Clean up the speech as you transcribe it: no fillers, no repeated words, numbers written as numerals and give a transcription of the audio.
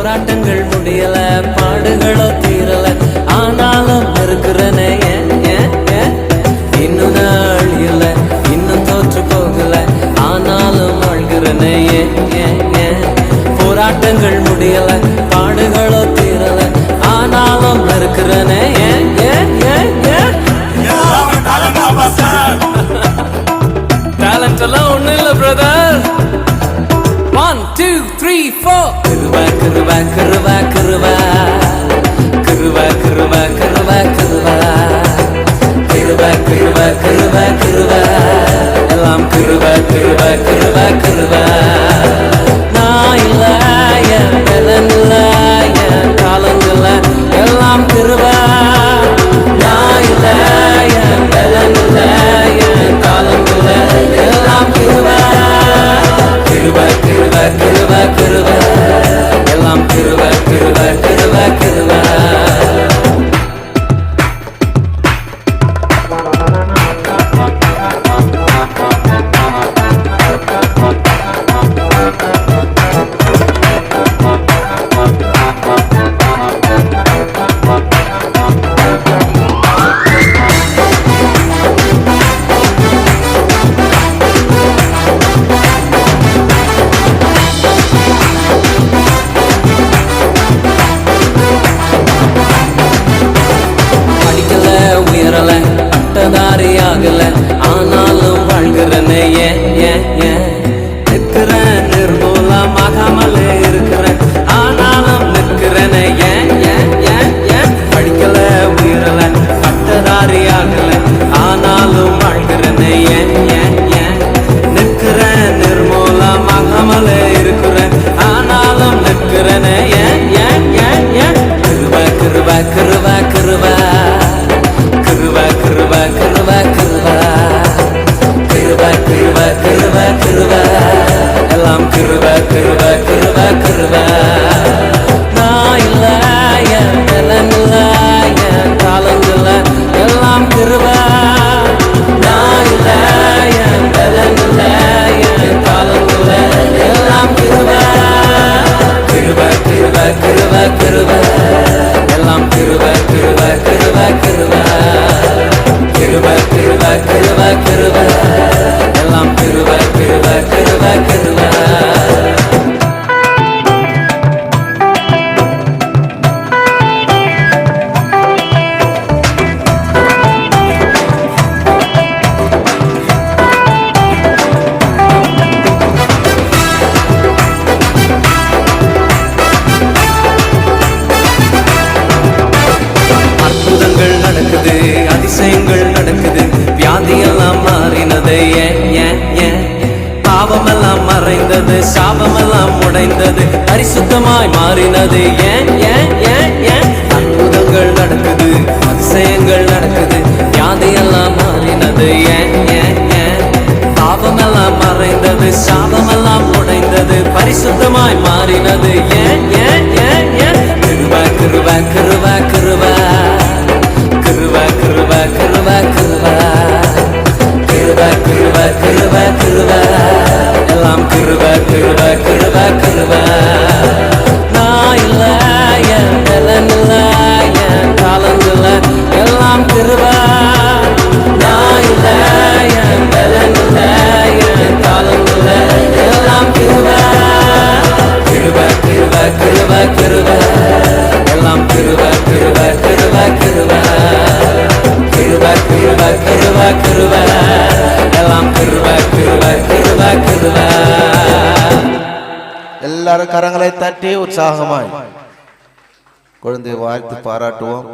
போராட்டங்கள் முடியல, பாடுகளோ தீரல, ஆனாலும் இருக்கிறனே இன்னும் நாள் இல்ல, இன்னும் தோற்று போகல, ஆனாலும் வாழ்கிறனே போராட்டங்கள் முடியல, பாடுகளோ தீரல, ஆனாலும் இருக்கிறனே டேலண்ட் எல்லாம் ஒண்ணு இல்ல பிரதர். 1 2 3 4 கிருபா கிருபா கிருபா கிருபா கிருபா கிருபா கிருபா கிருபா கிருபா கிருபா கிருபா கிருபா எல்லாம் கிருபா கிருபா கிருபா கிருபா. நான் இல்ல, என் பலன் இல்ல, என் காலம் இல்ல, எல்லாம் கிருபா. நான் இல்ல, என் பலன் இல்ல, என் காலம் இல்ல, எல்லாம் கிருபா. கிருபா கிருபா கிருபா கிருபா எல்லாம் கிருபா கிருபா கிருபா கிருபா. பட்டதாரியாகல, ஆனாலும் வாழ்கிறனே நிற்கிறேன், நிர்மூலமாகாமலே இருக்கிறேன், ஆனாலும் நிற்கிறனே படிக்கல, உயரல, பட்டதாரியாகல, ஆனாலும் வாழ்கிறனே நிற்கிறேன், நிர்மூலமாகாமலே இருக்கிறேன், ஆனாலும் நிற்கிறனே கிருபா கிருபா கிருபா கிருபா கிருபா கிருபா கிருபா கிருபா கிருபா கிருபா கிருபா கிருபா எல்லாம் கிருபா கிருபா கிருபா கிருபா. நான் இல்ல, என் பலன் இல்ல, என் காலம் இல்ல, எல்லாம் கிருபா. நான் இல்ல, என் பலன் இல்ல, என் காலம் இல்ல, எல்லாம் கிருபா. கிருபா கிருபா கிருபா கிருபா எல்லாம் கிருபா கிருபா கிருபா கிருபா கிருபா கிருபா கிருபா கிருபா எல்லாம் கிருபா கிருபா கிருபா கிருபா. அற்புதங்கள் நடக்குது, அதிசயங்கள் நடக்குது, வியாதியெல்லாம் மாறினது பாவமெல்லாம் மறைந்தது, சாபமெல்லாம் உடைந்தது, பரிசுத்தமாய் மாறினது அற்புதங்கள் நடக்குது, அதிசயங்கள் நடக்குது, வியாதியெல்லாம் மாறினது பாவமெல்லாம் மறைந்தது, சாபமெல்லாம் உடைந்தது, பரிசுத்தமாய் மாறினது கிருபா கிருபா கிருபா கிருபா கிருபா கிருபா கிருபா கிருபா கிருபா கிருபா கிருபா கிருபா எல்லாம் கிருபா கிருபா கிருபா கிருபா. நான் இல்ல, என் பலன் இல்ல, என் காலம் இல்ல, எல்லாம் கிருபா. நான் இல்ல, என் பலன் இல்ல, என் காலம் இல்ல, எல்லாம் கிருபா. கிருபா கிருபா கிருபா கிருபா எல்லாம் கிருபா கிருபா கிருபா கிருபா கிருபா கிருபா கிருபா கிருபா எல்லாம் கிருபா கிருபா கிருபா கிருபா. எல்லாரும் கரங்களை தட்டி உற்சாகமாய் குழந்தையை வாழ்த்து பாராட்டுவோம்.